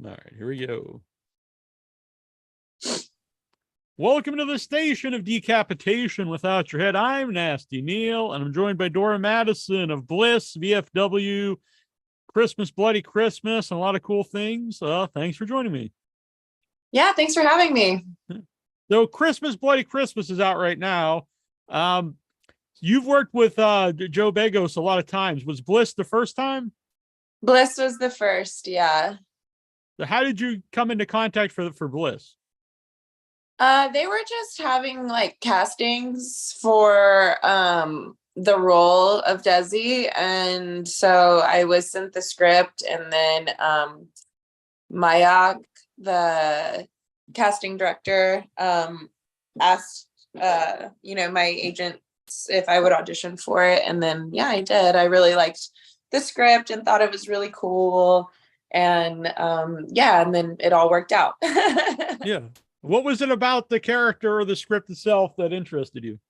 All right, here we go. Welcome to the station of decapitation without your head. I'm Nasty Neal, and I'm joined by Dora Madison of Bliss, VFW, Christmas, Bloody Christmas, and a lot of cool things. Thanks for joining me. Yeah, thanks for having me. So Christmas, Bloody Christmas is out right now. You've worked with Joe Begos a lot of times. Was Bliss the first time? Bliss was the first, yeah. So how did you come into contact for Bliss? They were just having like castings for the role of Desi, and so I was sent the script, and then Mayak, the casting director, asked my agent if I would audition for it, and then yeah, I did. I really liked the script and thought it was really cool, and and then it all worked out. Yeah. What was it about the character or the script itself that interested you?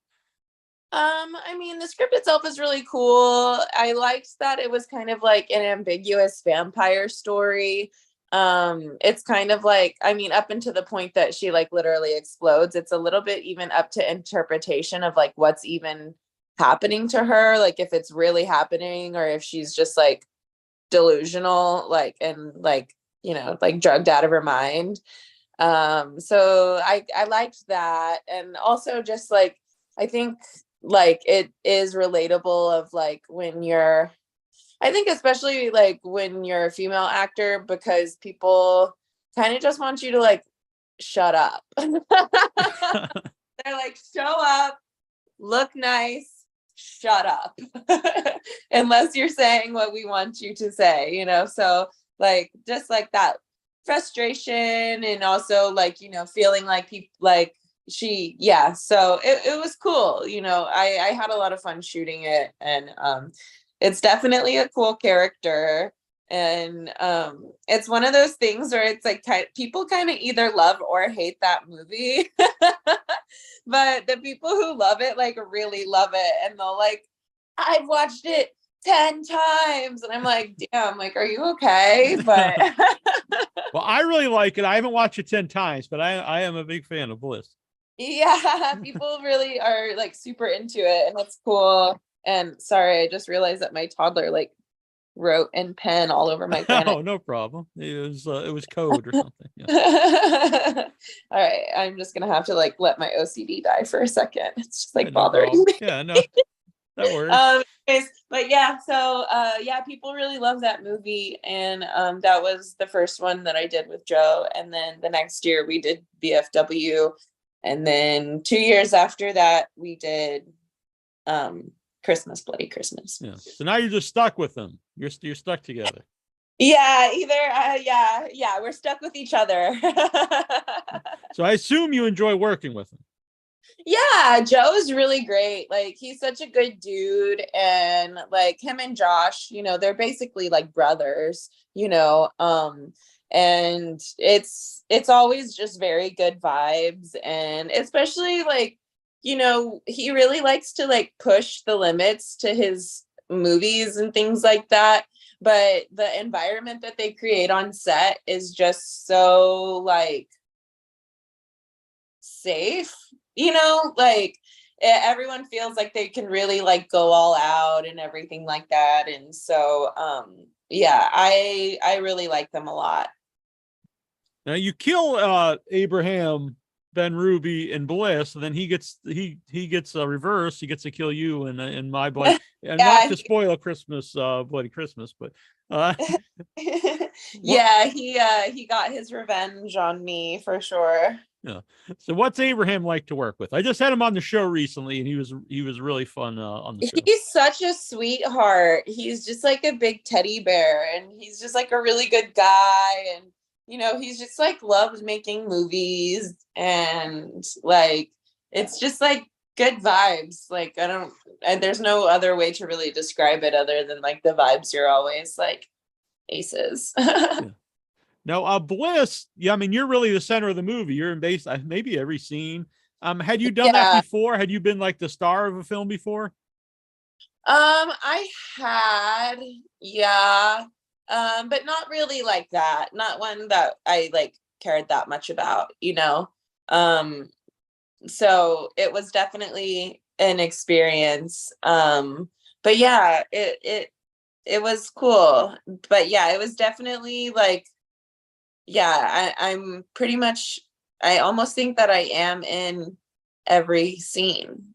The script itself is really cool. I liked that it was kind of like an ambiguous vampire story. It's kind of like, up until the point that she like literally explodes, it's a little bit even up to interpretation of like what's even happening to her, like if it's really happening or if she's just like delusional, like, and like, like drugged out of her mind. So I liked that, and also just like I think like it is relatable of like when you're, I think especially like when you're a female actor, because people kind of just want you to like shut up. They're like, show up, look nice, shut up. Unless you're saying what we want you to say, so like just like that frustration, and also like feeling like people like so it was cool. I had a lot of fun shooting it, and it's definitely a cool character, and it's one of those things where it's like people kind of either love or hate that movie. But the people who love it like really love it, and they'll like, I've watched it 10 times, and I'm like, damn, like, are you okay? But well, I really like it. I haven't watched it 10 times, but I am a big fan of Bliss. Yeah, people really are like super into it, and it's cool. And sorry, I just realized that my toddler like wrote in pen all over my granite. Oh, no problem. It was code or something. Yeah. All right, I'm just gonna have to like let my OCD die for a second. It's just like bothering me. Yeah, no, that works. But yeah, so people really love that movie, and that was the first one that I did with Joe, and then the next year we did VFW, and then 2 years after that we did Christmas, Bloody Christmas. Yeah. So now you're just stuck with them. You're stuck together. Yeah, either we're stuck with each other. So I assume you enjoy working with him. Yeah, Joe is really great. Like, he's such a good dude, and like him and Josh, they're basically like brothers, and it's always just very good vibes, and especially like, he really likes to like push the limits to his movies and things like that, but the environment that they create on set is just so like safe, like everyone feels like they can really like go all out and everything like that. And so I really like them a lot. Now you kill Abraham, Ben Ruby, and Bliss, and then he gets a reverse. He gets to kill you in my blood. And not to spoil a Christmas, Bloody Christmas, but yeah, he got his revenge on me for sure. Yeah. So what's Abraham like to work with? I just had him on the show recently, and he was really fun on the show. He's such a sweetheart. He's just like a big teddy bear, and he's just like a really good guy, and he's just like loves making movies, and like it's just like good vibes. Like there's no other way to really describe it other than like the vibes are always like aces. Yeah. Now, Bliss, yeah, you're really the center of the movie. You're in maybe every scene. Had you done that before? Had you been like the star of a film before? I had, yeah. But not really like that. Not one that I like cared that much about, you know. So it was definitely an experience. But yeah, it was cool. But yeah, it was definitely like, yeah, I'm pretty much, I almost think that I am in every scene.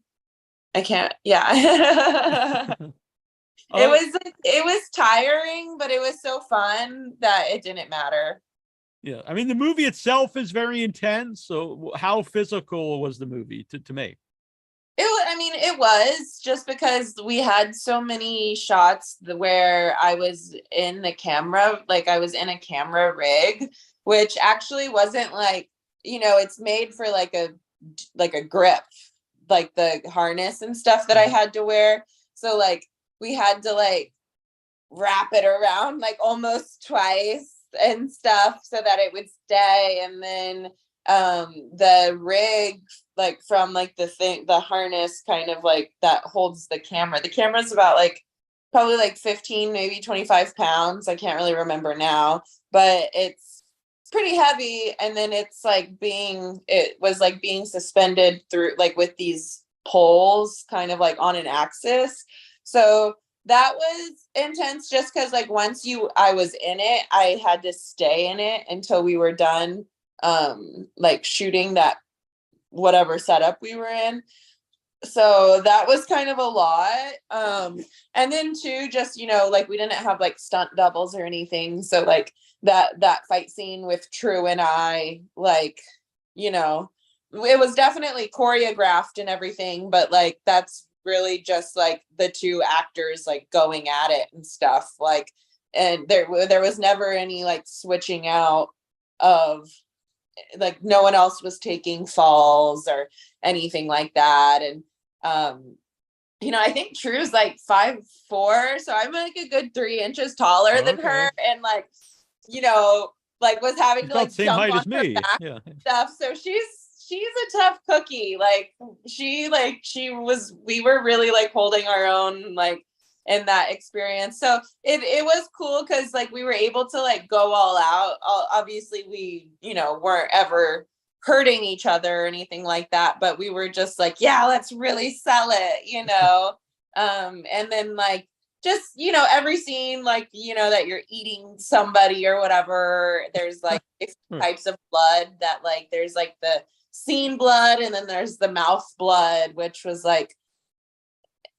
I can't, yeah. It Uh, was like, it was tiring, but it was so fun that it didn't matter. yeah. I mean, the movie itself is very intense. So how physical was the movie to make? I mean, it was just because we had so many shots where I was in the camera, like I was in a camera rig, which actually wasn't like, you know, it's made for like a grip, like the harness and stuff that I had to wear. So like we had to like wrap it around like almost twice and stuff so that it would stay. And then the rig, like from like the harness kind of like that holds the camera's about like probably like 15 maybe 25 pounds, I can't really remember now, but it's pretty heavy. And then it was like being suspended through like with these poles kind of like on an axis. So that was intense just because like once I was in it, I had to stay in it until we were done like shooting that whatever setup we were in. So that was kind of a lot. And then too, just, you know, like we didn't have like stunt doubles or anything. So like that fight scene with True and I, like, you know, it was definitely choreographed and everything, but like that's really just like the two actors like going at it and stuff. Like, and there was never any like switching out of, like no one else was taking falls or anything like that. And you know, I think True's like 5'4", so I'm like a good 3 inches taller than Okay. her, and like, you know, like was having She's to about the like same jump height on as her me. back Yeah. and stuff. So she's a tough cookie. We were really like holding our own like in that experience. So it was cool because like we were able to like go all out. Obviously we, you know, weren't ever hurting each other or anything like that, but we were just like, yeah, let's really sell it, you know. And then like just, you know, every scene, like, you know, that you're eating somebody or whatever, there's like types of blood that like there's like the scene blood and then there's the mouth blood, which was like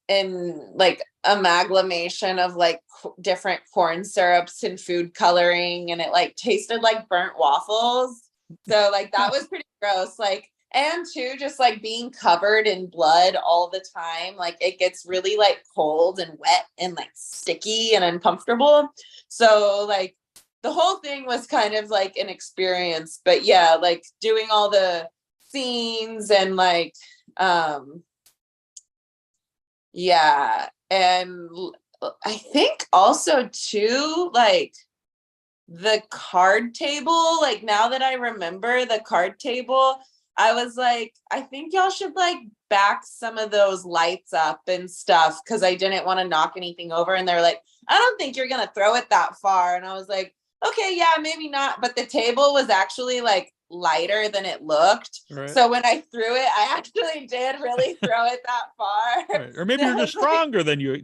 in like amalgamation of like different corn syrups and food coloring, and it like tasted like burnt waffles. So like that was pretty gross. Like, and too, just like being covered in blood all the time, like it gets really like cold and wet and like sticky and uncomfortable. So like the whole thing was kind of like an experience. But yeah, like doing all the scenes and like yeah. And I think also too, like the card table, like now that I remember the card table, I was like, I think y'all should like back some of those lights up and stuff because I didn't want to knock anything over. And they're like, I don't think you're going to throw it that far. And I was like, okay, yeah, maybe not. But the table was actually like lighter than it looked. Right. So when I threw it, I actually did really throw it that far. Right. Or maybe you're just stronger than they Yeah,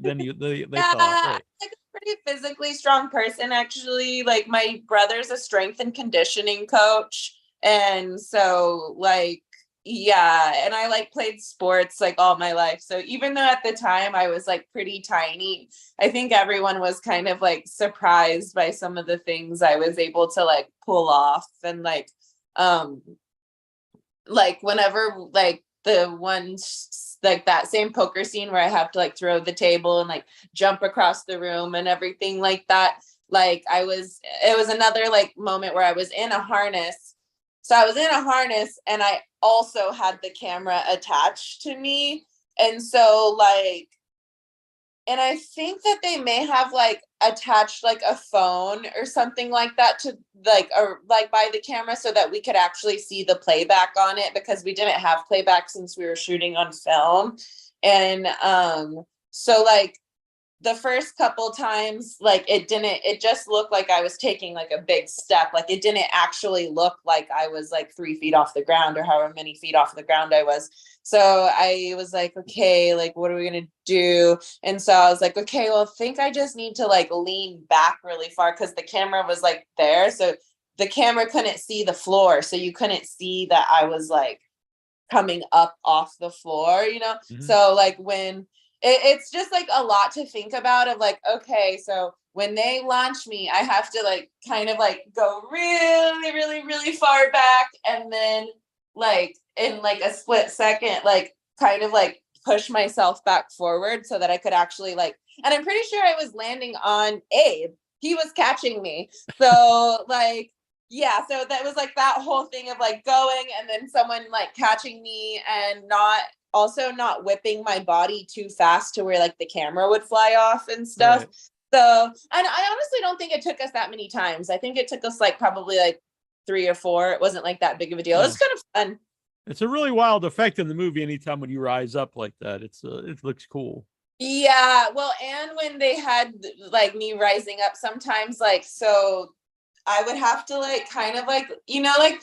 thought. I'm Right. like a pretty physically strong person, actually. Like my brother's a strength and conditioning coach. And so like, yeah, and I like played sports like all my life. So even though at the time I was like pretty tiny, I think everyone was kind of like surprised by some of the things I was able to like pull off. And like whenever like the ones like that same poker scene where I have to like throw the table and like jump across the room and everything like that. Like it was another like moment where I was in a harness. So I was in a harness and I also had the camera attached to me. And so like, and I think that they may have like attached like a phone or something like that to like by the camera so that we could actually see the playback on it, because we didn't have playback since we were shooting on film. And so like the first couple times, like it just looked like I was taking like a big step. Like it didn't actually look like I was like 3 feet off the ground or however many feet off the ground I was. So I was like, okay, like, what are we going to do? And so I was like, okay, well, I think I just need to like lean back really far because the camera was like there. So the camera couldn't see the floor. So you couldn't see that I was like coming up off the floor, you know? Mhm. So like when it's just like a lot to think about of like, okay, so when they launch me, I have to like kind of like go really, really, really far back. And then like in like a split second, like kind of like push myself back forward so that I could actually like, and I'm pretty sure I was landing on Abe. He was catching me. So like, yeah, so that was like that whole thing of like going and then someone like catching me and not whipping my body too fast to where like the camera would fly off and stuff. Right. So, and I honestly don't think it took us that many times. I think it took us like probably like 3 or 4. It wasn't like that big of a deal. Yeah. It was kind of fun. It's a really wild effect in the movie anytime when you rise up like that. It looks cool. Yeah, well, and when they had like me rising up sometimes, like, so I would have to like kind of like, you know, like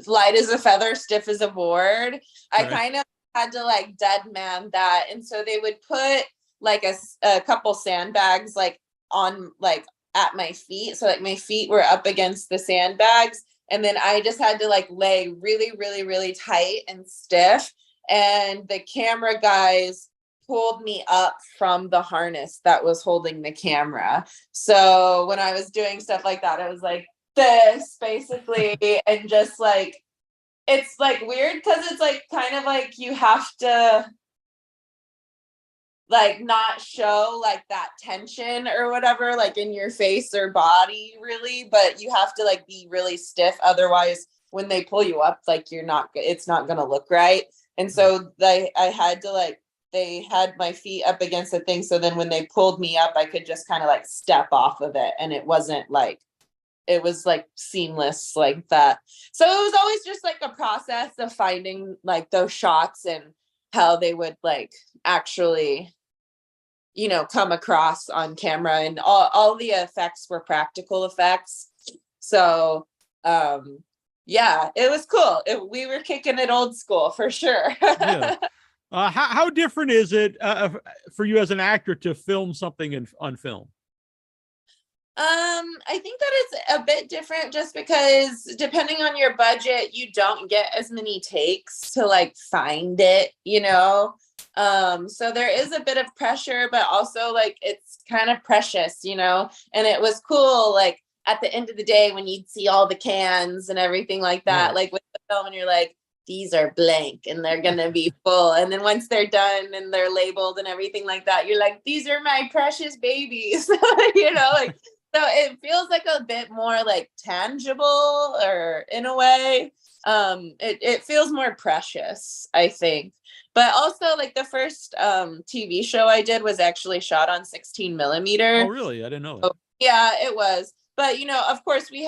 light as a feather, stiff as a board. I Right. kind of had to like dead man that. And so they would put like a couple sandbags like on like at my feet. So like my feet were up against the sandbags. And then I just had to like lay really, really, really tight and stiff. And the camera guys pulled me up from the harness that was holding the camera. So when I was doing stuff like that, it was like this basically, and just like, it's like weird because it's like kind of like you have to like not show like that tension or whatever, like in your face or body really, but you have to like be really stiff. Otherwise, when they pull you up, like it's not going to look right. And so I had to like, they had my feet up against the thing. So then when they pulled me up, I could just kind of like step off of it. And it wasn't like, it was like seamless like that. So it was always just like a process of finding like those shots and how they would like actually, you know, come across on camera, and all the effects were practical effects. So, yeah, it was cool. We were kicking it old school for sure. Yeah. How different is it for you as an actor to film something on film? I think that it's a bit different just because depending on your budget, you don't get as many takes to like find it, you know? So there is a bit of pressure, but also like it's kind of precious, you know? And it was cool, like at the end of the day when you'd see all the cans and everything like that, Right. like with the film, and you're like, these are blank and they're gonna be full. And then once they're done and they're labeled and everything like that, you're like, these are my precious babies, you know, like. So it feels like a bit more like tangible, or in a way, it feels more precious, I think. But also like the first TV show I did was actually shot on 16 millimeter. Oh, really? I didn't know that. Yeah, it was. But, you know, of course we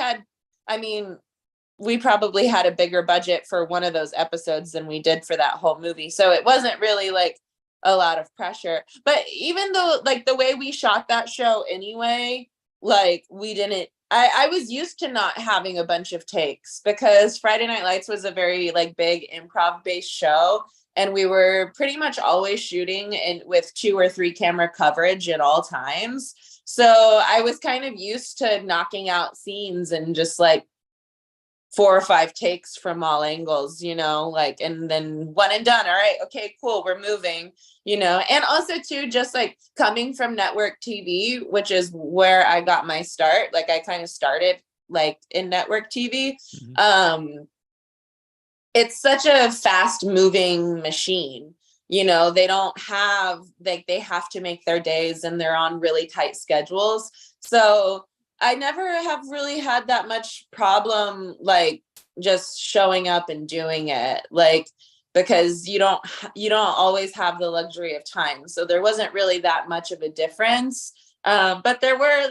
probably had a bigger budget for one of those episodes than we did for that whole movie. So it wasn't really like a lot of pressure. But even though like the way we shot that show anyway, like I was used to not having a bunch of takes because Friday Night Lights was a very like big improv based show, and we were pretty much always shooting with 2 or 3 camera coverage at all times. So I was kind of used to knocking out scenes and just like 4 or 5 takes from all angles, you know, like, and then one and done. All right, okay, cool, we're moving, you know. And also too, just like coming from network TV, which is where I got my start. Like I kind of started like in network TV. Mm-hmm. It's such a fast moving machine, you know. They don't have like, they have to make their days and they're on really tight schedules. So I never have really had that much problem, like just showing up and doing it, like, because you don't always have the luxury of time. So there wasn't really that much of a difference. But there were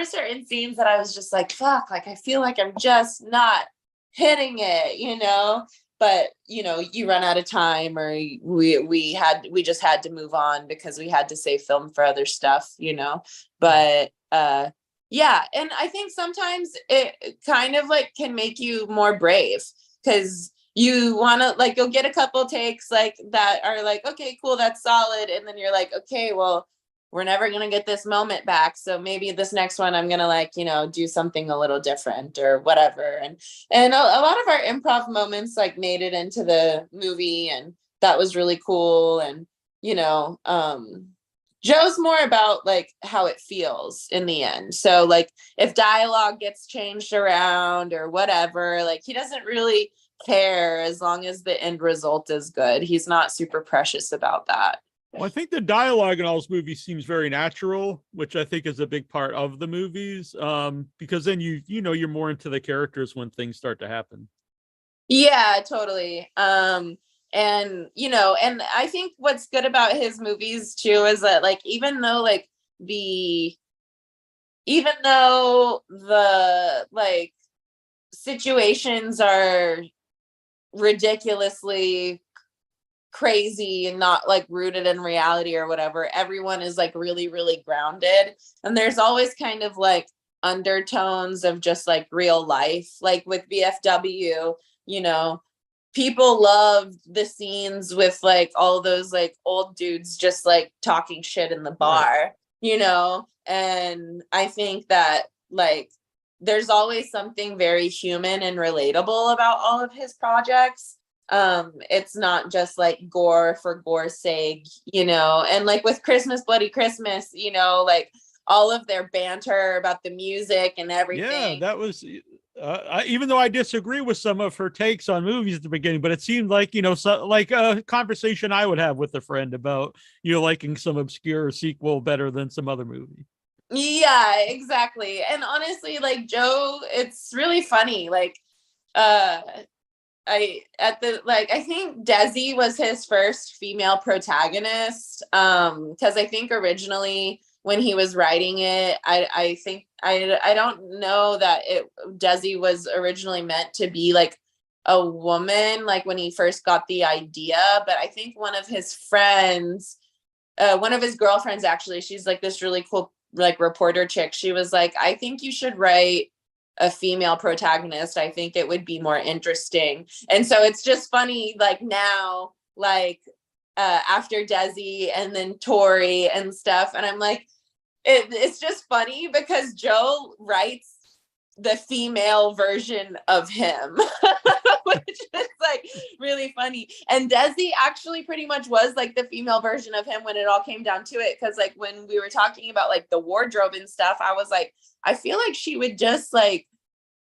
certain scenes that I was just like, fuck, like I feel like I'm just not hitting it, you know? but you run out of time, or we just had to move on because we had to save film for other stuff, but yeah. And I think sometimes it kind of like can make you more brave, because you want to, like, you'll get a couple takes like that are like, okay, cool, that's solid, and then you're like, okay, well, we're never going to get this moment back, so maybe this next one I'm going to, like, do something a little different or whatever. And a lot of our improv moments like made it into the movie, and that was really cool. And Joe's more about like how it feels in the end. So like if dialogue gets changed around or whatever, like he doesn't really care as long as the end result is good. He's not super precious about that. Well, I think the dialogue in all those movies seems very natural, which I think is a big part of the movies. Because then you're more into the characters when things start to happen. Yeah, totally. And I think what's good about his movies too is that, like, even though the like situations are ridiculously crazy and not like rooted in reality or whatever, everyone is like really, really grounded. And there's always kind of like undertones of just like real life. Like with VFW, people loved the scenes with like all those like old dudes just like talking shit in the bar, and I think that like there's always something very human and relatable about all of his projects. It's not just like gore for gore's sake, and like with Christmas Bloody Christmas, like all of their banter about the music and everything. Yeah, that was even though I disagree with some of her takes on movies at the beginning, but it seemed like, like a conversation I would have with a friend about, liking some obscure sequel better than some other movie. Yeah, exactly. And honestly, like Joe, it's really funny. Like, I think Desi was his first female protagonist. Because I think originally when he was writing it, I think I don't know that Desi was originally meant to be like a woman, like when he first got the idea. But I think one of his girlfriends, actually, she's like this really cool like reporter chick. She was like, I think you should write a female protagonist. I think it would be more interesting. And so it's just funny, like now, like after Desi and then Tori and stuff. And I'm like, it's just funny because Joe writes the female version of him, which is like really funny. And Desi actually pretty much was like the female version of him when it all came down to it. Cause like when we were talking about like the wardrobe and stuff, I was like, I feel like she would just like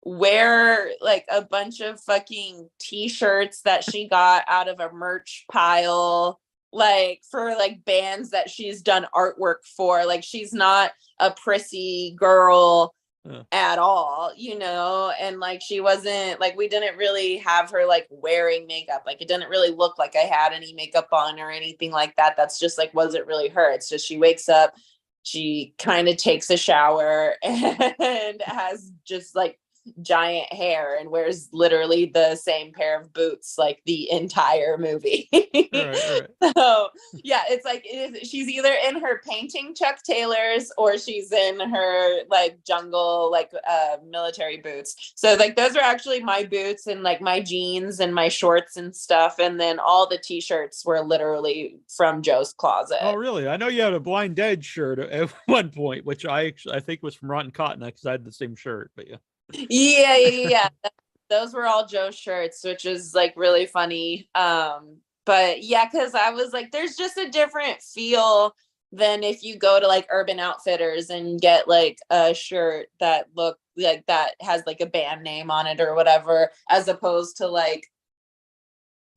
wear like a bunch of fucking t-shirts that she got out of a merch pile, like for like bands that she's done artwork for. Like she's not a prissy girl at all, and like she wasn't like, we didn't really have her like wearing makeup. Like it didn't really look like I had any makeup on or anything like that. That's just like wasn't really her. It's just she wakes up, she kind of takes a shower and has just like giant hair and wears literally the same pair of boots like the entire movie. Right. So yeah, it's like she's either in her painting Chuck Taylors or she's in her like jungle like military boots. So like those are actually my boots and like my jeans and my shorts and stuff, and then all the t-shirts were literally from Joe's closet. Oh really? I know you had a Blind Dead shirt at one point, which I think was from Rotten Cotton because I had the same shirt. But yeah. Those were all Joe's shirts, which is like really funny. But yeah, because I was like, there's just a different feel than if you go to like Urban Outfitters and get like a shirt that look like that has like a band name on it or whatever, as opposed to like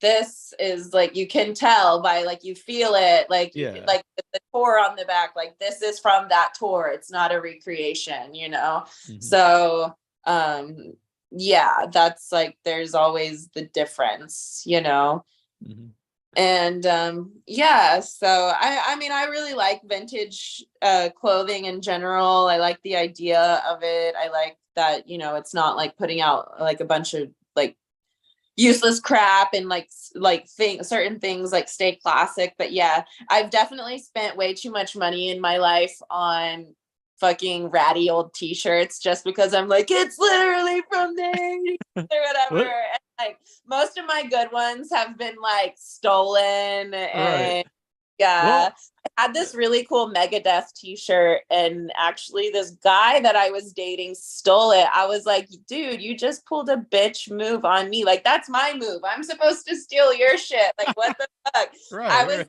this is like, you can tell by like, you feel it, like like the tour on the back, like this is from that tour. It's not a recreation, So yeah, that's like there's always the difference, and yeah, so I mean I really like vintage clothing in general. I like the idea of it. I like that, it's not like putting out like a bunch of like useless crap and certain things like stay classic. But yeah, I've definitely spent way too much money in my life on fucking ratty old t-shirts just because I'm like, it's literally from there or whatever. What? And like most of my good ones have been like stolen. And yeah, Well, I had this really cool Megadeth t-shirt, and actually this guy that I was dating stole it. I was like, dude, you just pulled a bitch move on me. Like, that's my move. I'm supposed to steal your shit. Like, what the fuck? I was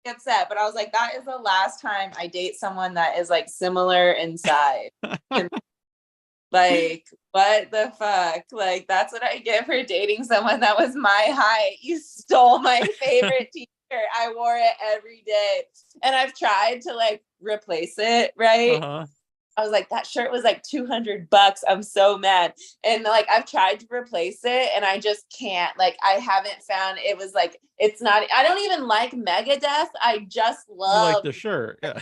upset, but I was like, that is the last time I date someone that is like similar in size. And like, what the fuck? Like, that's what I get for dating someone that was my height. You stole my favorite t-shirt. I wore it every day, and I've tried to like replace it. Right. I was like, that shirt was like $200. I'm so mad. And like, I've tried to replace it and I just can't. Like, I haven't found, it was like, it's not, I don't even like Megadeth. I just love like the shirt. Yeah.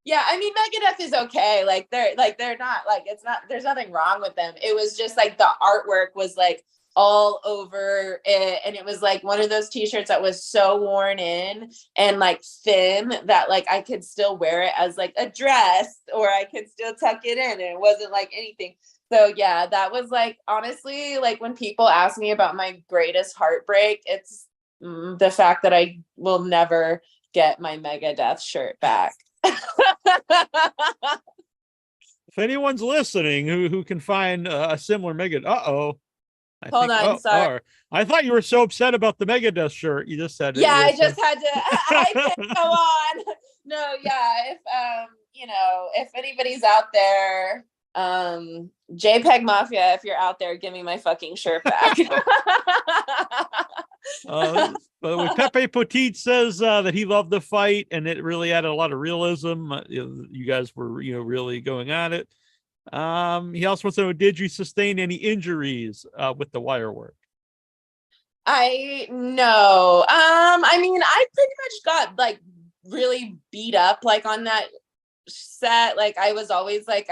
Yeah, I mean, Megadeth is okay. They're not like, it's not, there's nothing wrong with them. It was just like the artwork was like all over it, and it was like one of those t-shirts that was so worn in and like thin that like I could still wear it as like a dress, or I could still tuck it in, and it wasn't like anything. So yeah, that was like, honestly, like when people ask me about my greatest heartbreak, it's the fact that I will never get my Megadeth shirt back. If anyone's listening who can find a similar Megadeth, Hold on, sorry. I thought you were so upset about the Megadeth shirt. You just said it. Yeah, I just had to. I can't go on. No, yeah. If if anybody's out there, JPEG Mafia, if you're out there, give me my fucking shirt back. Pepe Petit says that he loved the fight and it really added a lot of realism. You guys were really going at it. He also wants to know, did you sustain any injuries with the wire work? I know. I mean, I pretty much got like really beat up like on that set. Like I was always like,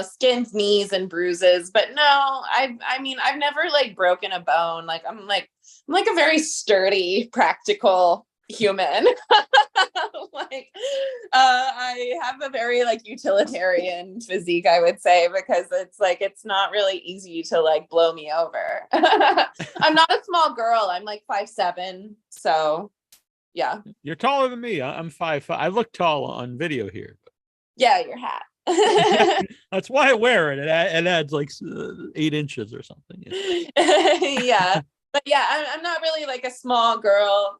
skinned knees and bruises, but no, I mean, I've never like broken a bone. Like I'm like a very sturdy, practical human. I have a very like utilitarian physique, I would say, because it's like it's not really easy to like blow me over. I'm not a small girl. I'm like 5'7", so yeah. You're taller than me. I'm 5'5". I look tall on video here. Yeah, your hat. That's why I wear it. It adds like 8 inches or something. Yeah. But yeah, I'm not really like a small girl.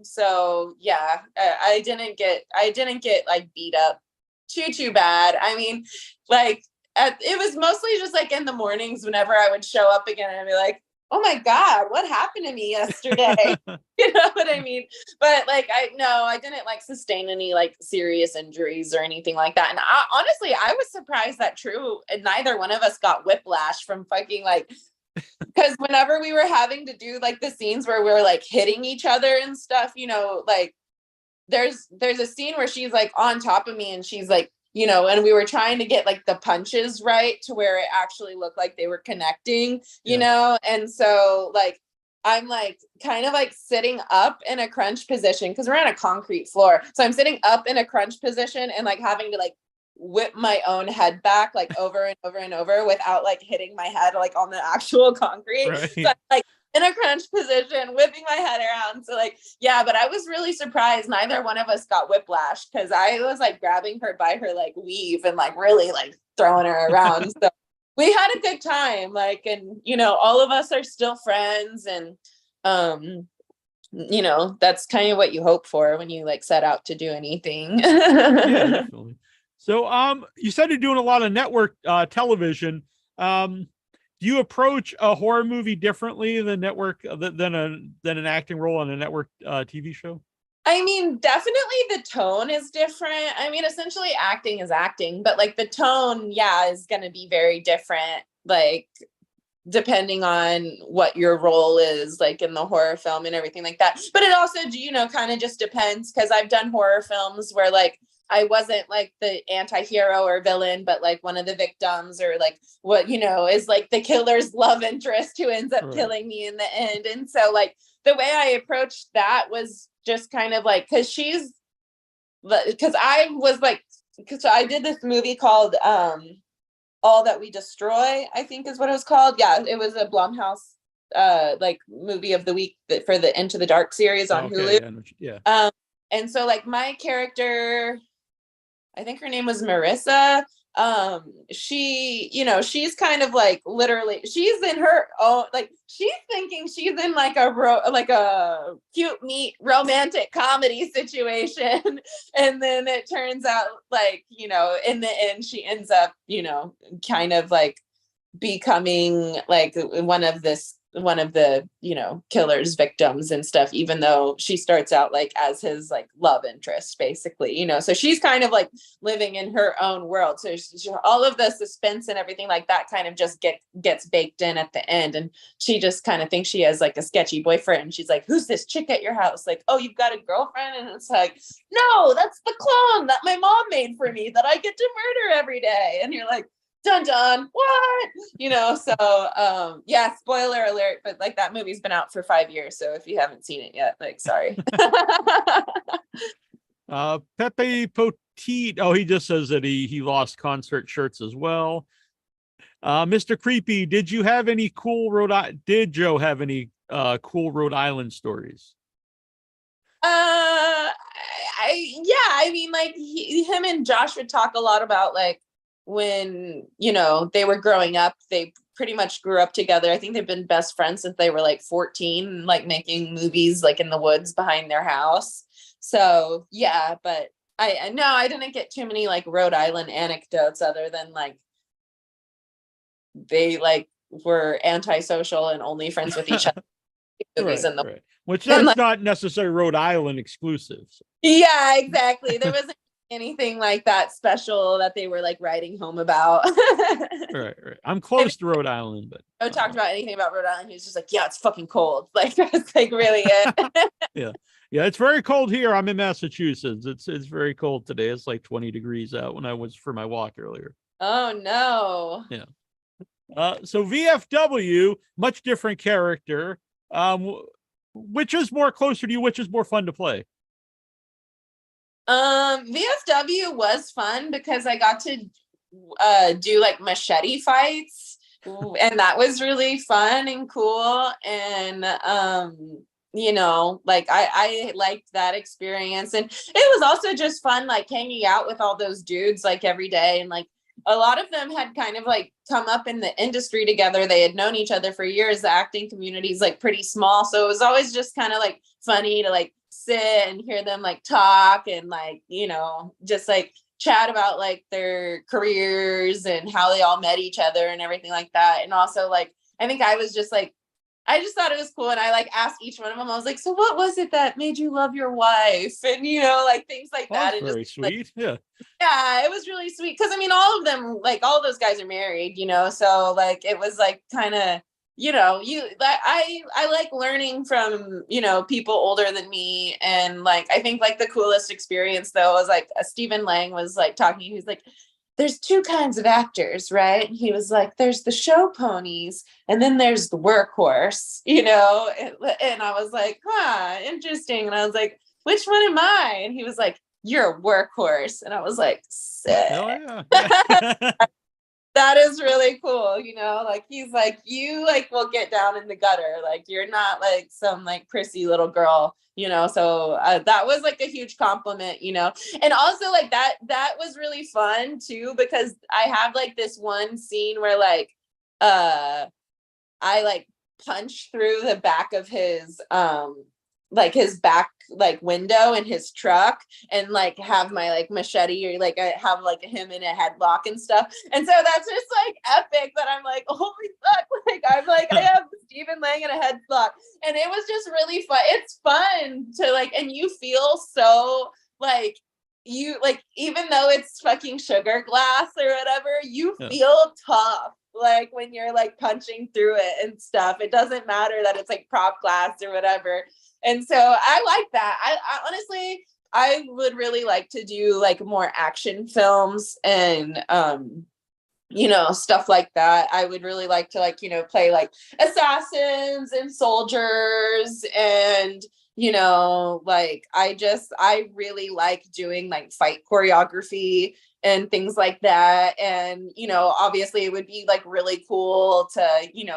So yeah, I didn't get like beat up too bad. I mean, like it was mostly just like in the mornings whenever I would show up again and I'd be like, oh my God, what happened to me yesterday? You know what I mean? But like, I didn't like sustain any like serious injuries or anything like that. And honestly, I was surprised that neither one of us got whiplash from fucking like, because whenever we were having to do like the scenes where we were like hitting each other and stuff, like there's a scene where she's like on top of me and she's like, and we were trying to get like the punches right to where it actually looked like they were connecting, you know? And so like, I'm like kind of like sitting up in a crunch position because we're on a concrete floor. So I'm sitting up in a crunch position and like having to like whip my own head back like over and over and over without like hitting my head like on the actual concrete. Right. So I'm like in a crunch position, whipping my head around. So like, yeah, but I was really surprised neither one of us got whiplash because I was like grabbing her by her like weave and like really like throwing her around. So we had a good time, like, and all of us are still friends, and that's kind of what you hope for when you like set out to do anything. Yeah, definitely. So you said you're doing a lot of network television. Do you approach a horror movie differently than an acting role on a network TV show? I mean, definitely the tone is different. I mean, essentially acting is acting, but like the tone, is going to be very different, like depending on what your role is like in the horror film and everything like that. But it also, kind of just depends, because I've done horror films where like I wasn't like the anti-hero or villain, but like one of the victims, or like what, is like the killer's love interest who ends up killing me in the end. And so like the way I approached that was just kind of like, because I did this movie called All That We Destroy, I think is what it was called. Yeah, it was a Blumhouse like movie of the week for the Into the Dark series on Hulu. Yeah. And so like my character, I think her name was Marissa. She, she's kind of like literally, she's in her own, like she's thinking she's in like a cute meet romantic comedy situation. And then it turns out like, in the end, she ends up, kind of like becoming like one of the killer's victims and stuff, even though she starts out like as his like love interest, basically, so she's kind of like living in her own world. So all of the suspense and everything like that kind of just gets baked in at the end. And she just kind of thinks she has like a sketchy boyfriend. And she's like, who's this chick at your house? Like, oh, you've got a girlfriend? And it's like, no, that's the clone that my mom made for me that I get to murder every day. And you're like, dun dun, what? Yeah, spoiler alert, but like that movie's been out for 5 years, so if you haven't seen it yet, like, sorry. Pepe Poteet, he just says that he lost concert shirts as well. Mr. Creepy, did Joe have any cool Rhode Island stories? I mean, like him and Josh would talk a lot about like when they were growing up. They pretty much grew up together. I think they've been best friends since they were like 14, like making movies like in the woods behind their house. So yeah, but I didn't get too many like Rhode Island anecdotes other than like they like were antisocial and only friends with each other. Movies Which that's not necessarily Rhode Island exclusive. Yeah, exactly. There wasn't anything like that special that they were like writing home about. Right. I'm close to Rhode Island, but I talked about anything about Rhode Island. He was just like, yeah, it's fucking cold. Like that's like really it. Yeah, it's very cold here. I'm in Massachusetts. It's very cold today. It's like 20 degrees out when I was for my walk earlier. Oh no. Yeah. So VFW, much different character. Which is more closer to you? Which is more fun to play? VFW was fun because I got to do like machete fights, and that was really fun and cool. And like I liked that experience, and it was also just fun like hanging out with all those dudes like every day. And like a lot of them had kind of like come up in the industry together. They had known each other for years. The acting community is like pretty small, so it was always just kind of like funny to like sit and hear them like talk and like just like chat about like their careers and how they all met each other and everything like that. And also like I think I was just like I just thought it was cool, and I like asked each one of them. I was like, so what was it that made you love your wife? And like things like that. And very sweet. Like, yeah, it was really sweet because I mean all of them, like all of those guys are married, so like it was like kind of I like learning from people older than me. And like I think like the coolest experience though was like Stephen Lang was like talking. He was like, there's two kinds of actors, right? And he was like, there's the show ponies and then there's the workhorse, and I was like, interesting. And I was like, which one am I? And he was like, you're a workhorse. And I was like, sick. Oh, yeah. That is really cool. Like he's like, you like will get down in the gutter. Like you're not like some like prissy little girl, so that was like a huge compliment, and also like that was really fun too, because I have like this one scene where like I like punch through the back of his his back like window in his truck and like have my like machete, or like I have like him in a headlock and stuff. And so that's just like epic that I'm like, holy fuck, like I'm like I have Stephen Lang in a headlock. And it was just really fun. It's fun to like, and you feel so like you like, even though it's fucking sugar glass or whatever, you feel tough like when you're like punching through it and stuff. It doesn't matter that it's like prop glass or whatever. And so I like that. I honestly, I would really like to do like more action films and stuff like that. I would really like to like, play like assassins and soldiers and like I really like doing like fight choreography and things like that. And, obviously it would be like really cool to,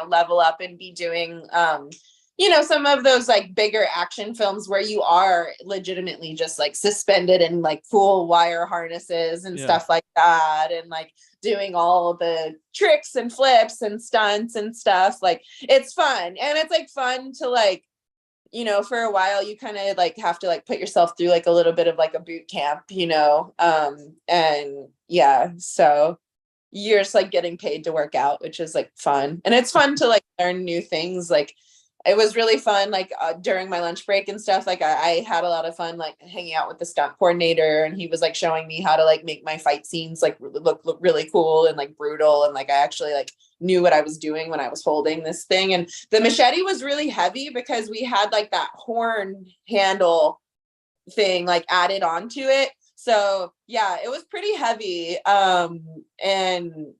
level up and be doing, some of those like bigger action films where you are legitimately just like suspended in like full wire harnesses and stuff like that. And like doing all the tricks and flips and stunts and stuff. Like it's fun. And it's like fun to like, for a while you kind of like have to like put yourself through like a little bit of like a boot camp, and yeah, so you're just like getting paid to work out, which is like fun. And it's fun to like learn new things. Like it was really fun, like during my lunch break and stuff, like I had a lot of fun, like hanging out with the stunt coordinator, and he was like showing me how to like make my fight scenes like look really cool and like brutal. And like, I actually like knew what I was doing when I was holding this thing. And the machete was really heavy because we had like that horn handle thing like added onto it. So yeah, it was pretty heavy. And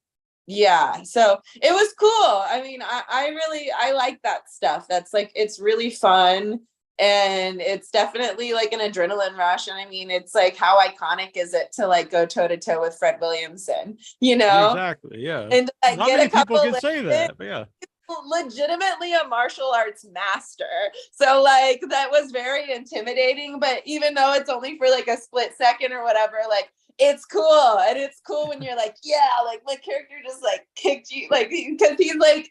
yeah, so it was cool. I mean, I like that stuff. That's like, it's really fun. And it's definitely like an adrenaline rush. And I mean, it's like, how iconic is it to like go toe to toe with Fred Williamson, Exactly. Yeah. And like Not get many a couple people can say that, but yeah. Legitimately a martial arts master. So like that was very intimidating, but even though it's only for like a split second or whatever, like it's cool. And it's cool when you're like, yeah, like my character just like kicked you, like because he's like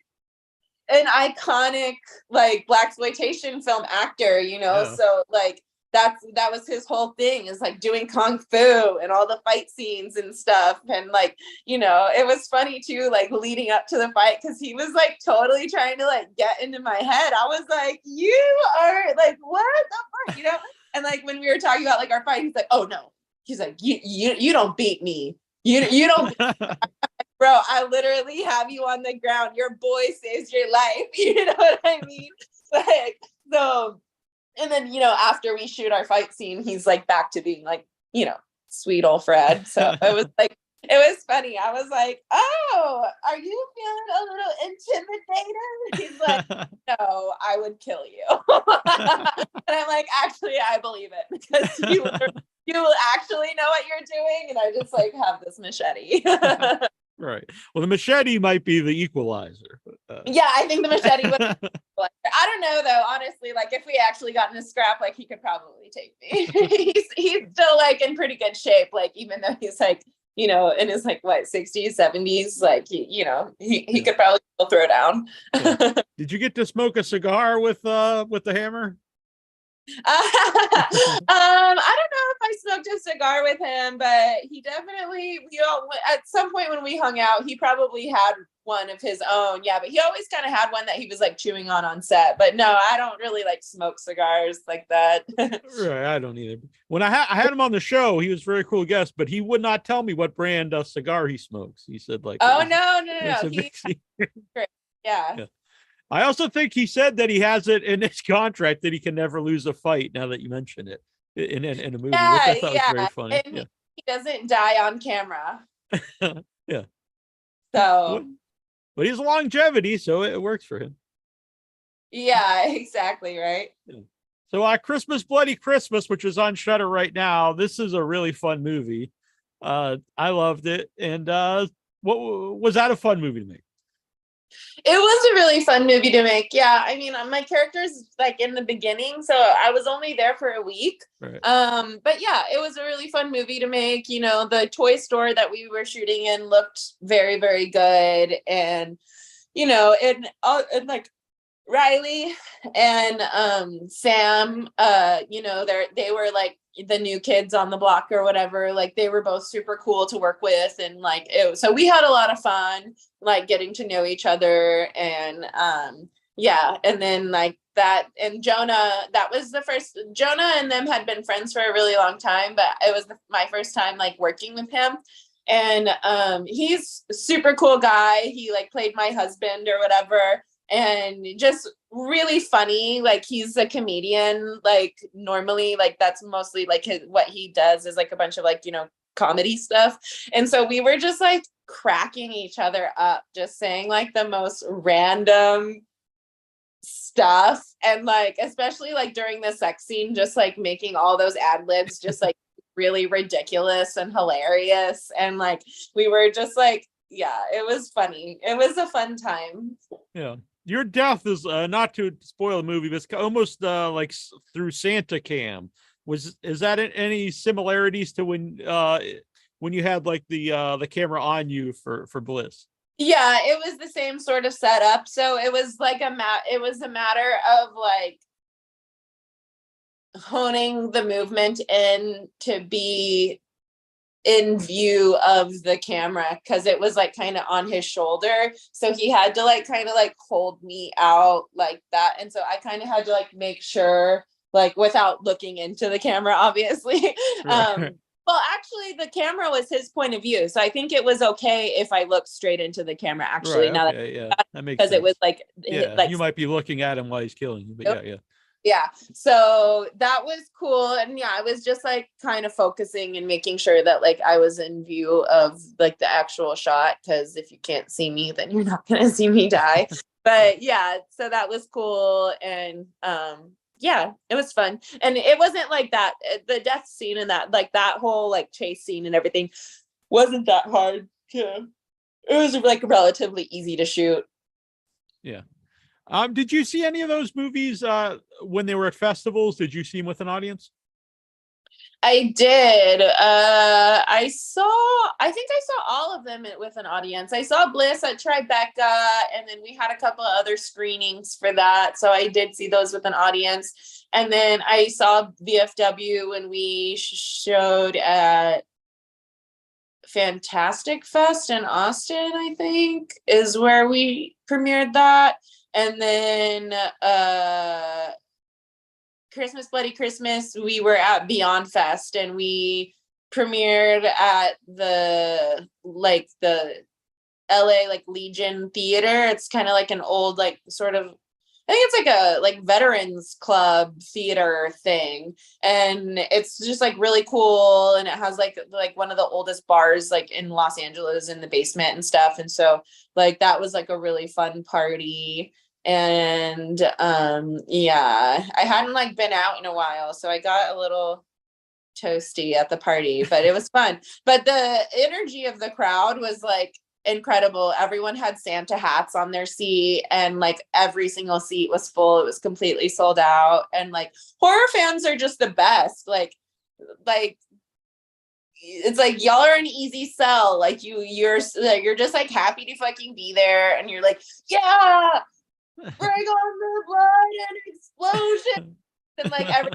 an iconic like blaxploitation film actor, so like that was his whole thing, is like doing kung fu and all the fight scenes and stuff. And like, it was funny too, like leading up to the fight, because he was like totally trying to like get into my head. I was like, you are like, what the fuck, and like when we were talking about like our fight, he's like, oh no, he's like, you don't beat me, you don't bro, I literally have you on the ground. Your boy saves your life. You know what I mean? Like, so, and then, after we shoot our fight scene, he's like back to being like, sweet old Fred. So it was like, it was funny. I was like, oh, are you feeling a little intimidated? He's like, no, I would kill you. And I'm like, actually, I believe it, because you actually know what you're doing. And I just like have this machete. Right. Well, the machete might be the equalizer. Yeah, I think the machete would. I don't know though, honestly. Like if we actually got in a scrap, like he could probably take me. he's still like in pretty good shape. Like even though he's like, in his like what 60s, 70s, like he could probably still throw down. Yeah. Did you get to smoke a cigar with the hammer? I don't know if I smoked a cigar with him, but he definitely, at some point when we hung out, he probably had one of his own. Yeah, but he always kind of had one that he was like chewing on set. But no, I don't really like smoke cigars like that. Right, I don't either. When I had him on the show, he was a very cool guest, but he would not tell me what brand of cigar he smokes. He said like, oh no. Yeah. I also think he said that he has it in his contract that he can never lose a fight. Now that you mention it in a movie, which I thought was very funny. And he doesn't die on camera. Yeah. So, but he's longevity, so it works for him. Yeah, exactly. Right. Yeah. So, Christmas Bloody Christmas, which is on Shudder right now. This is a really fun movie. I loved it, and what was that a fun movie to make? It was a really fun movie to make. Yeah. I mean, my character's like in the beginning, so I was only there for a week. Right. But yeah, it was a really fun movie to make. The toy store that we were shooting in looked very, very good. And, and like Riley and Sam, they were like the new kids on the block or whatever. Like they were both super cool to work with, and like so we had a lot of fun like getting to know each other. And yeah, and then like that, and Jonah, that was the first. Jonah and them had been friends for a really long time, but it was my first time like working with him. And he's a super cool guy. He like played my husband or whatever. and just really funny. Like, he's a comedian, like normally, like that's mostly like what he does is like a bunch of like, comedy stuff. And so we were just like cracking each other up, just saying like the most random stuff, and like especially like during the sex scene, just like making all those ad libs just like really ridiculous and hilarious. And like we were just like, yeah, it was funny. It was a fun time. Yeah. Your death is not to spoil the movie, but it's almost like through Santa cam. Is that any similarities to when you had like the camera on you for Bliss? Yeah, it was the same sort of setup. So it was like it was a matter of like honing the movement in to be in view of the camera, because it was like kind of on his shoulder, so he had to like kind of like hold me out like that. And so I kind of had to like make sure, like without looking into the camera, obviously. Well, actually the camera was his point of view, so I think it was okay if I looked straight into the camera, actually. Right, now okay, that makes because sense. it was like, like you might be looking at him while he's killing you, but yeah, so that was cool. And yeah, I was just like kind of focusing and making sure that like I was in view of like the actual shot, because if you can't see me, then you're not gonna see me die. But yeah, so that was cool. And yeah, it was fun. And it wasn't like that, the death scene and that, like that whole like chase scene and everything wasn't that hard to, it was like relatively easy to shoot. Yeah. Did you see any of those movies when they were at festivals? Did you see them with an audience? I did. I think I saw all of them with an audience. I saw Bliss at Tribeca, and then we had a couple of other screenings for that. So I did see those with an audience. And then I saw VFW when we showed at Fantastic Fest in Austin, I think, is where we premiered that. And then Christmas Bloody Christmas, we were at Beyond Fest, and we premiered at the LA like Legion Theater. It's kind of like an old like sort of, I think it's like a like veterans club theater thing, and it's just like really cool. And it has like one of the oldest bars like in Los Angeles in the basement and stuff. And so like that was like a really fun party. And yeah, I hadn't like been out in a while, so I got a little toasty at the party, but it was fun. But the energy of the crowd was like incredible. Everyone had Santa hats on their seat, and like every single seat was full. It was completely sold out. And like horror fans are just the best. Like it's like y'all are an easy sell. Like you're just like happy to fucking be there, and you're like, yeah, bring on the blood and explosion. And like every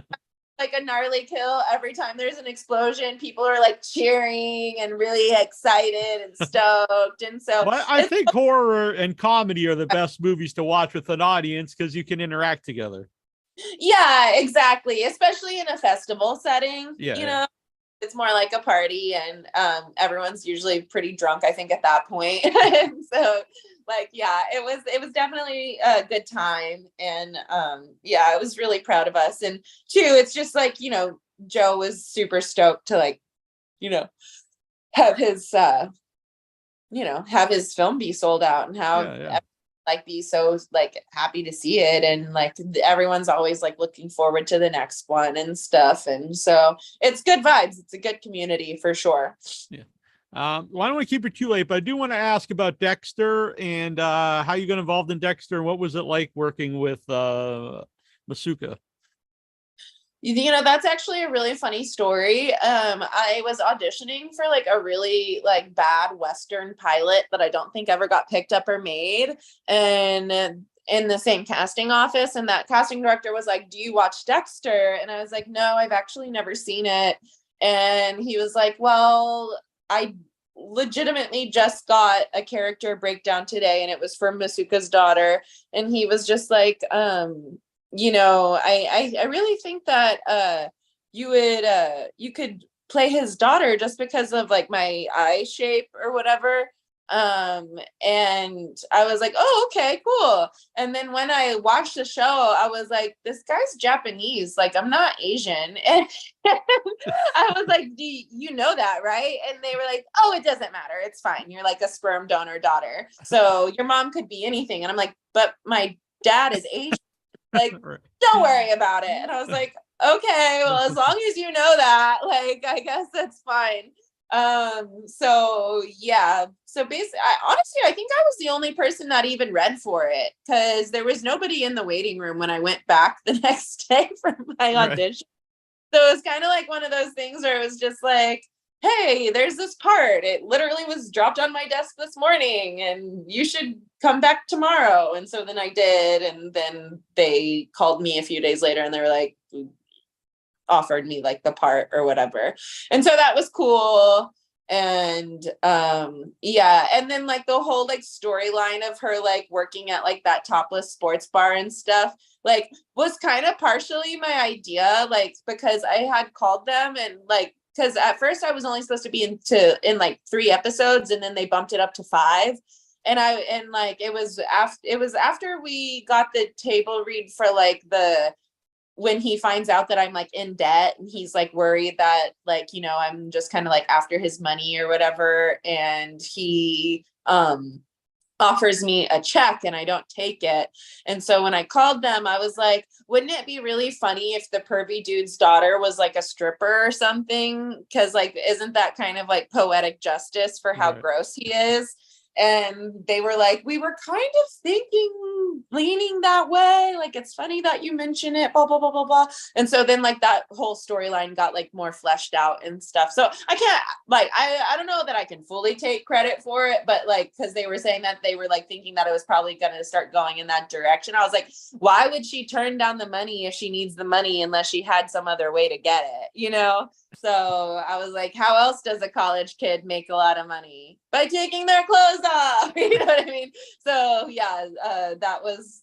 like a gnarly kill, every time there's an explosion, people are like cheering and really excited and stoked. And so I think horror and comedy are the best movies to watch with an audience, because you can interact together. Yeah, exactly, especially in a festival setting. Yeah. It's more like a party, and everyone's usually pretty drunk, I think, at that point. And so like, yeah, it was definitely a good time. And yeah, I was really proud of us. And two, it's just like, Joe was super stoked to like, have his have his film be sold out, and have like be so like happy to see it. And like everyone's always like looking forward to the next one and stuff. And so it's good vibes. It's a good community for sure. Yeah. Well, I don't want to keep it too late, but I do want to ask about Dexter and how you got involved in Dexter, and what was it like working with Masuka? That's actually a really funny story. I was auditioning for like a really like bad Western pilot that I don't think ever got picked up or made, and in the same casting office. And that casting director was like, do you watch Dexter? And I was like, no, I've actually never seen it. And he was like, well, I legitimately just got a character breakdown today, and it was for Masuka's daughter. And he was just like, I really think that you could play his daughter, just because of like my eye shape or whatever. And I was like, oh, okay, cool. And then when I watched the show, I was like, this guy's Japanese, like I'm not Asian. And I was like, do you know that, right? And they were like, oh, it doesn't matter, it's fine, you're like a sperm donor daughter, so your mom could be anything. And I'm like, but my dad is Asian, like don't worry about it. And I was like, okay, well, as long as you know that, like I guess that's fine. So yeah, so basically, honestly, I think I was the only person that even read for it, because there was nobody in the waiting room when I went back the next day for my audition. So it was kind of like one of those things where it was just like, hey, there's this part, it literally was dropped on my desk this morning and you should come back tomorrow. And so then I did, and then they called me a few days later and they were like, offered me like the part or whatever. And so that was cool. And yeah, and then like the whole like storyline of her like working at like that topless sports bar and stuff like was kind of partially my idea, like because I had called them and like, because at first I was only supposed to be in like 3 episodes, and then they bumped it up to 5. And like it was after we got the table read for like the, when he finds out that I'm like in debt, and he's like worried that like, you know, I'm just kind of like after his money or whatever. And he offers me a check and I don't take it. And so when I called them, I was like, wouldn't it be really funny if the pervy dude's daughter was like a stripper or something? Cause like, isn't that kind of like poetic justice for how gross he is? And they were like, we were kind of thinking, leaning that way. Like, it's funny that you mention it, blah, blah, blah, blah, blah. And so then like that whole storyline got like more fleshed out and stuff. So I can't like, I don't know that I can fully take credit for it, but like, cause they were saying that they were like thinking that it was probably going to start going in that direction. I was like, why would she turn down the money if she needs the money, unless she had some other way to get it, you know? So I was like, how else does a college kid make a lot of money? By taking their clothes off. You know what I mean? So yeah, that was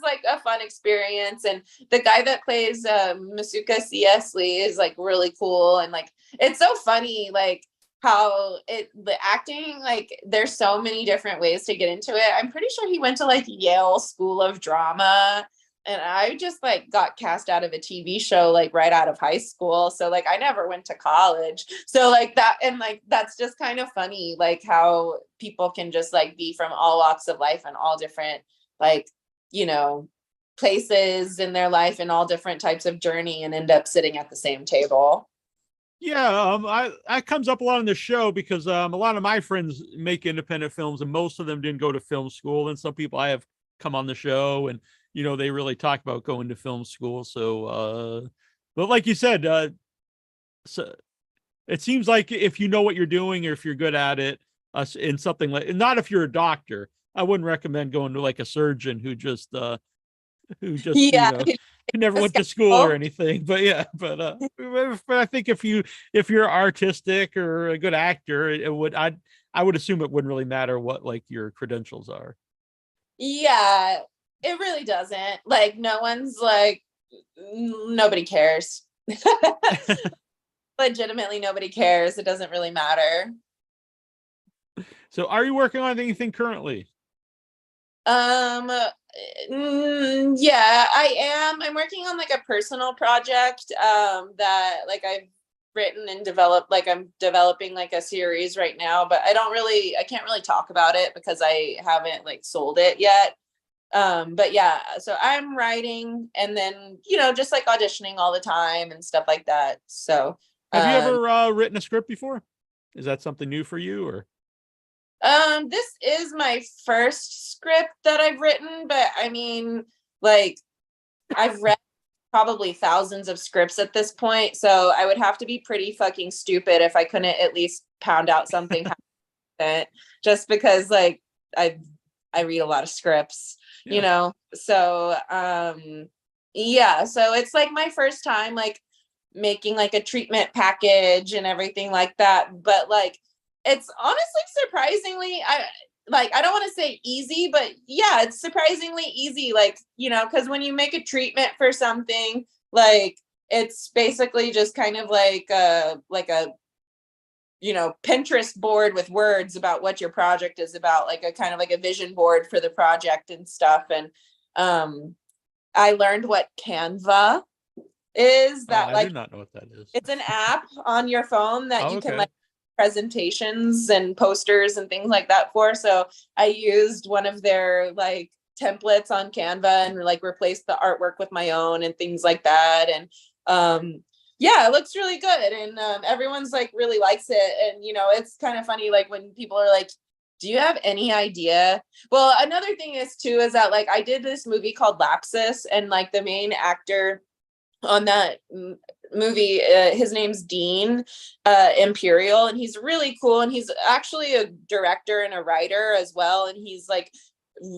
like a fun experience. And the guy that plays Masuka C.S. Lee is like really cool. And like, it's so funny, like how the acting, like there's so many different ways to get into it. I'm pretty sure he went to like Yale School of Drama. And I just like got cast out of a TV show like right out of high school. So like I never went to college. So like that, and like that's just kind of funny, like how people can just like be from all walks of life and all different like, you know, places in their life and all different types of journey and end up sitting at the same table. Yeah, I comes up a lot on the show because a lot of my friends make independent films, and most of them didn't go to film school. And some people I have come on the show, and you know, they really talk about going to film school. So, but like you said, so it seems like if you know what you're doing or if you're good at it, in something like, not if you're a doctor, I wouldn't recommend going to like a surgeon who just, Yeah, you know, never went to school or anything. But yeah, but I think if you're artistic or a good actor, I would assume it wouldn't really matter what like your credentials are. Yeah, it really doesn't. Like, no one's like, nobody cares. Legitimately, nobody cares. It doesn't really matter. So are you working on anything currently? Yeah, I am. I'm working on like a personal project that like I've written and developed. Like I'm developing like a series right now, but I can't really talk about it because I haven't like sold it yet. But yeah, so I'm writing and then, you know, just like auditioning all the time and stuff like that. So Have you ever written a script before? Is that something new for you, or? This is my first script that I've written, but I mean, like I've read probably thousands of scripts at this point, so I would have to be pretty fucking stupid if I couldn't at least pound out something just because like I read a lot of scripts, you know. So yeah, so it's like my first time like making like a treatment package and everything like that, but like it's honestly surprisingly, I don't want to say easy, but yeah, it's surprisingly easy. Like, you know, because when you make a treatment for something, like it's basically just kind of like a Pinterest board with words about what your project is about, like a kind of like a vision board for the project and stuff. And I learned what Canva is. That I do not know what that is. It's an app on your phone that you can like presentations and posters and things like that for. So I used one of their like templates on Canva and like replaced the artwork with my own and things like that. And it looks really good. And everyone's like really likes it. And, it's kind of funny, like when people are like, do you have any idea? Well, another thing is too, is that like I did this movie called Lapsus, and like the main actor on that movie, his name's Dean Imperial, and he's really cool. And he's actually a director and a writer as well. And he's like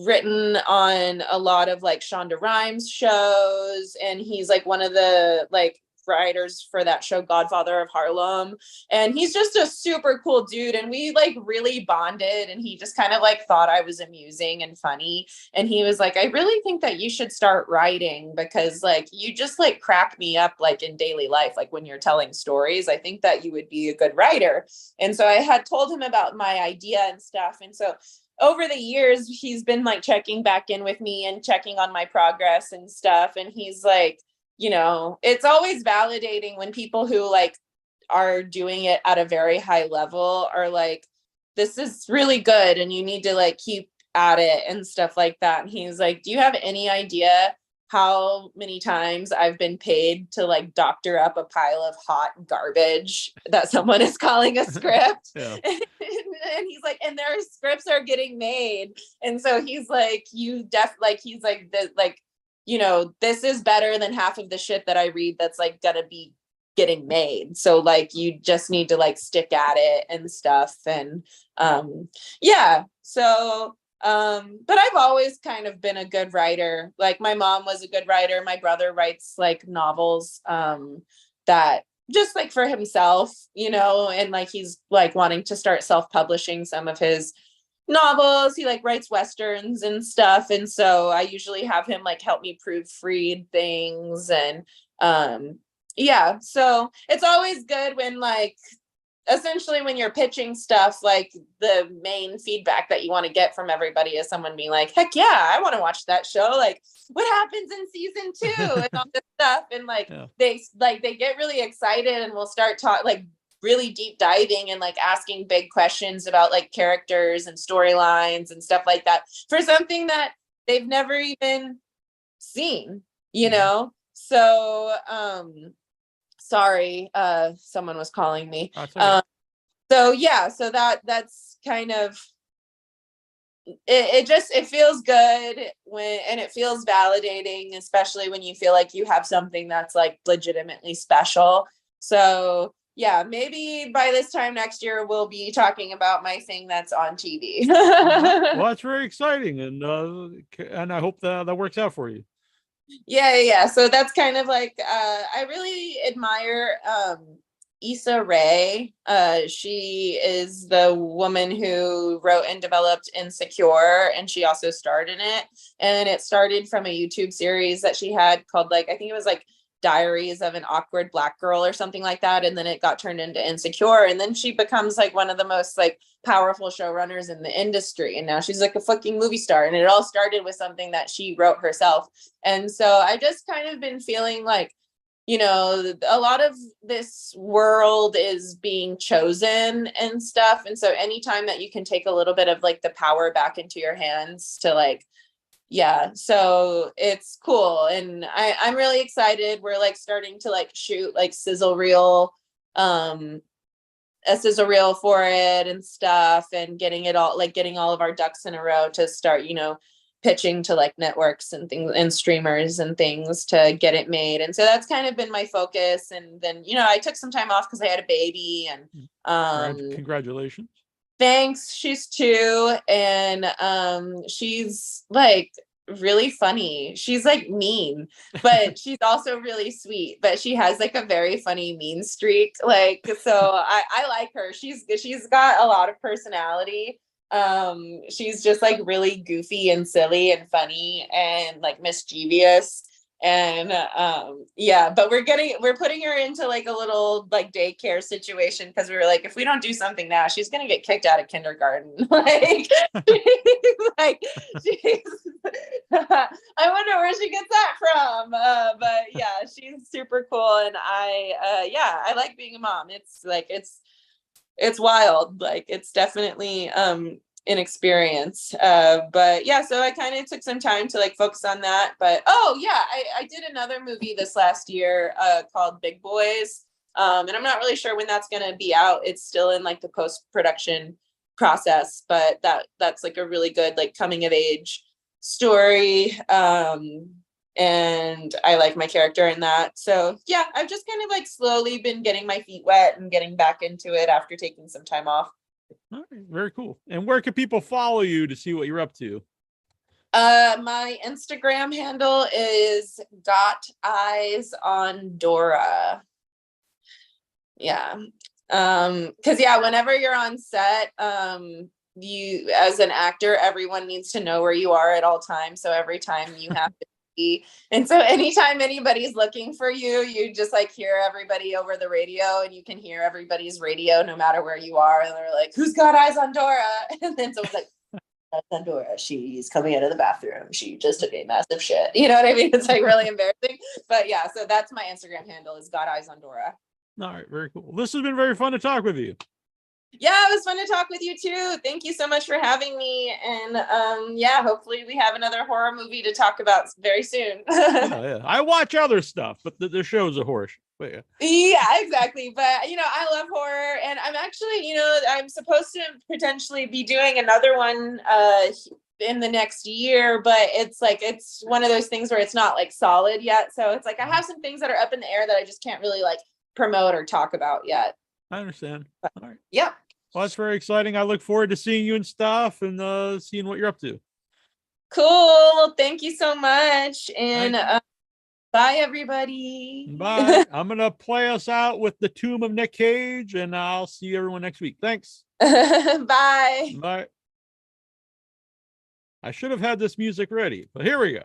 written on a lot of like Shonda Rhimes shows. And he's like one of the like writers for that show Godfather of Harlem, and he's just a super cool dude, and we like really bonded, and he just kind of like thought I was amusing and funny, and he was like, I really think that you should start writing, because like you just like crack me up like in daily life, like when you're telling stories. I think that you would be a good writer. And so I had told him about my idea and stuff, and so over the years he's been like checking back in with me and checking on my progress and stuff, and he's like, it's always validating when people who like are doing it at a very high level are like, this is really good and you need to like keep at it and stuff like that. And he's like, do you have any idea how many times I've been paid to like doctor up a pile of hot garbage that someone is calling a script? And he's like, and their scripts are getting made. And so he's like, he's like, this is better than half of the shit that I read that's like gonna be getting made. So like, you just need to like stick at it and stuff. And but I've always kind of been a good writer. Like my mom was a good writer. My brother writes like novels that just like for himself, and like he's like wanting to start self-publishing some of his novels. He like writes westerns and stuff, and so I usually have him like help me proofread things. And so it's always good when like essentially when you're pitching stuff, like the main feedback that you want to get from everybody is someone being like, heck yeah, I want to watch that show, like what happens in season 2 and all this stuff. And like they get really excited and we'll start like really deep diving and like asking big questions about like characters and storylines and stuff like that for something that they've never even seen, So sorry, someone was calling me. So that's kind of it feels good and it feels validating, especially when you feel like you have something that's like legitimately special. So yeah, maybe by this time next year, we'll be talking about my thing that's on TV. Well, that's very exciting. And I hope that works out for you. Yeah. So that's kind of like, I really admire Issa Rae. She is the woman who wrote and developed Insecure, and she also starred in it. And it started from a YouTube series that she had called like, I think it was like Diaries of an Awkward Black Girl or something like that, and then it got turned into Insecure, and then she becomes like one of the most like powerful showrunners in the industry, and now she's like a fucking movie star. And it all started with something that she wrote herself. And so I just kind of been feeling like, a lot of this world is being chosen and stuff, and so anytime that you can take a little bit of like the power back into your hands to like, so it's cool. And I'm really excited. We're like starting to like shoot like a sizzle reel for it and stuff, and getting all of our ducks in a row to start, pitching to like networks and things and streamers and things to get it made. And so that's kind of been my focus. And then, I took some time off because I had a baby, and congratulations. Thanks. She's 2, and she's like really funny. She's like mean, but she's also really sweet, but she has like a very funny mean streak. Like, so I like her. She's got a lot of personality. She's just like really goofy and silly and funny and like mischievous. And yeah, but we're putting her into like a little like daycare situation because we were like, if we don't do something now, she's gonna get kicked out of kindergarten. Like, like she's I wonder where she gets that from. But yeah, she's super cool, and I like being a mom. It's like it's wild. Like, it's definitely an experience. But yeah, so I kind of took some time to like focus on that. But oh yeah, I did another movie this last year called Big Boys. And I'm not really sure when that's gonna be out. It's still in like the post-production process, but that's like a really good like coming of age story. And I like my character in that. So yeah, I've just kind of like slowly been getting my feet wet and getting back into it after taking some time off. All right, very cool. And where can people follow you to see what you're up to? My Instagram handle is Got Eyes on Dora. Yeah. Because yeah, whenever you're on set, you as an actor, everyone needs to know where you are at all times. So every time you have to be, and so anytime anybody's looking for you, you just like hear everybody over the radio, and you can hear everybody's radio no matter where you are. And they're like, "Who's got eyes on Dora?" And then someone's like, "Eyes on Dora. She's coming out of the bathroom. She just took a massive shit." You know what I mean? It's like really embarrassing. But yeah, so that's my Instagram handle is Got Eyes on Dora. All right, very cool. This has been very fun to talk with you. Yeah, it was fun to talk with you too. Thank you so much for having me. And yeah, hopefully we have another horror movie to talk about very soon. Yeah. I watch other stuff, but the show's a horror show. But yeah. Yeah, exactly. But I love horror, and I'm actually, I'm supposed to potentially be doing another one in the next year, but it's one of those things where it's not like solid yet. So it's like I have some things that are up in the air that I just can't really like promote or talk about yet. I understand. All right. Yep. Well, that's very exciting. I look forward to seeing you and stuff and seeing what you're up to. Cool. Thank you so much. And bye, everybody. Bye. I'm going to play us out with The Tomb of Nick Cage, and I'll see everyone next week. Thanks. Bye. Bye. I should have had this music ready, but here we go.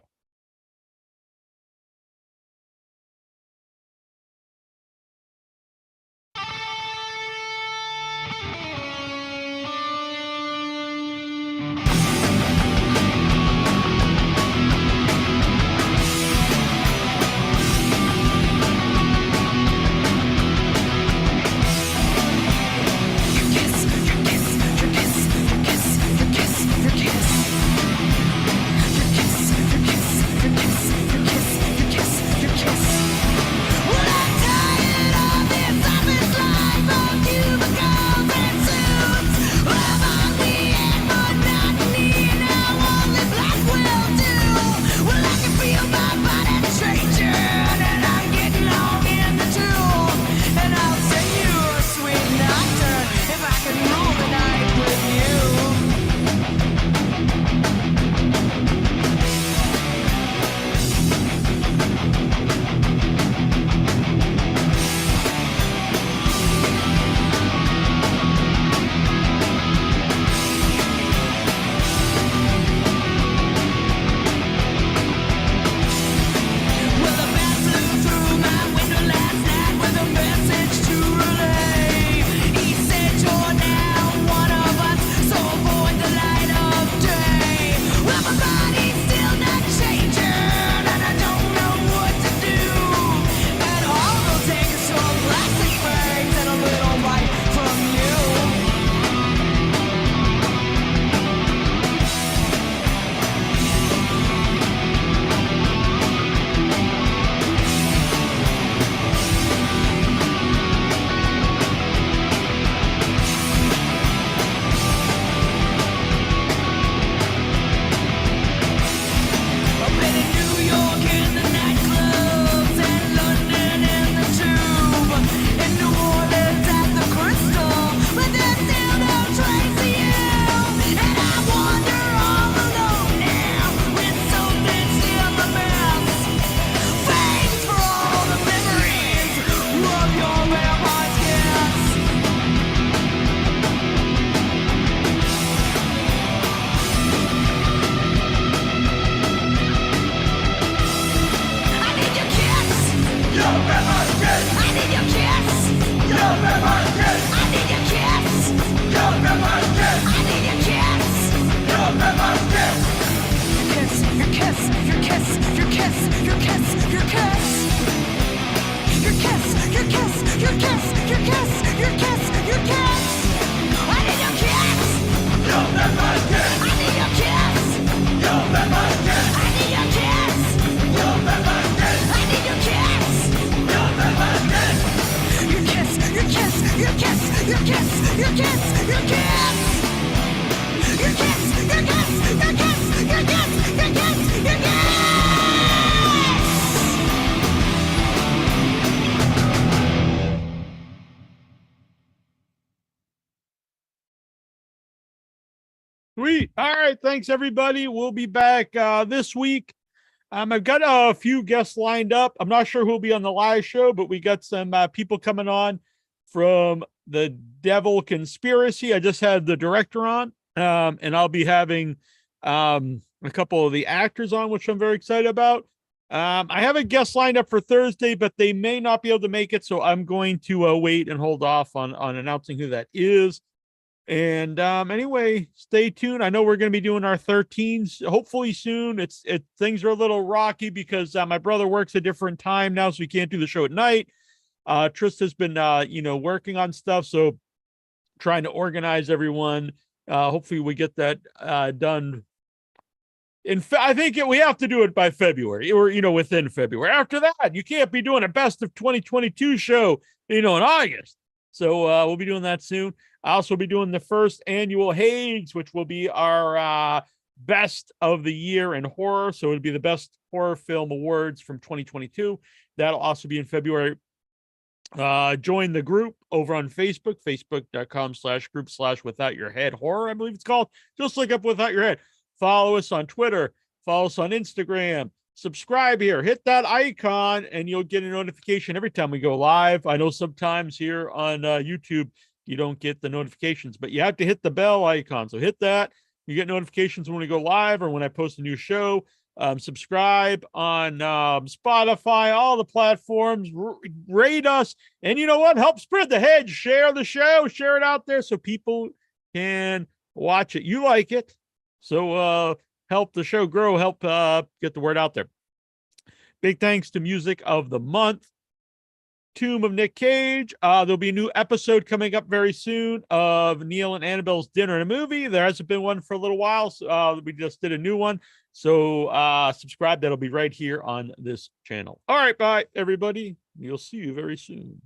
Sweet. All right. Thanks, everybody. We'll be back this week. I've got a few guests lined up. I'm not sure who'll be on the live show, but we got some people coming on from the Devil Conspiracy. I just had the director on, and I'll be having a couple of the actors on, which I'm very excited about. I have a guest lined up for Thursday, but they may not be able to make it, so I'm going to wait and hold off on announcing who that is. And anyway, stay tuned. I know we're going to be doing our 13s hopefully soon. Things are a little rocky because my brother works a different time now, so we can't do the show at night. Trista's been working on stuff, so trying to organize everyone. Hopefully we get that done. I think we have to do it by February, or within February. After that, you can't be doing a best of 2022 show in August. So we'll be doing that soon. I'll also be doing the first annual Hagues, which will be our best of the year in horror. So it'll be the best horror film awards from 2022. That'll also be in February. Join the group over on Facebook, facebook.com/group/withoutyourhead horror, I believe it's called. Just look up Without Your Head. Follow us on Twitter. Follow us on Instagram. Subscribe here. Hit that icon, and you'll get a notification every time we go live. I know sometimes here on YouTube, you don't get the notifications, but you have to hit the bell icon. So hit that. You get notifications when we go live or when I post a new show. Subscribe on Spotify, all the platforms. Rate us. And you know what? Help spread the head. Share the show. Share it out there so people can watch it. You like it. So help the show grow. Help get the word out there. Big thanks to Music of the Month, Tomb of Nick Cage. There'll be a new episode coming up very soon of Neal and Annabelle's Dinner and a Movie. There hasn't been one for a little while. So, we just did a new one. So subscribe. That'll be right here on this channel. All right. Bye, everybody. We'll see you very soon.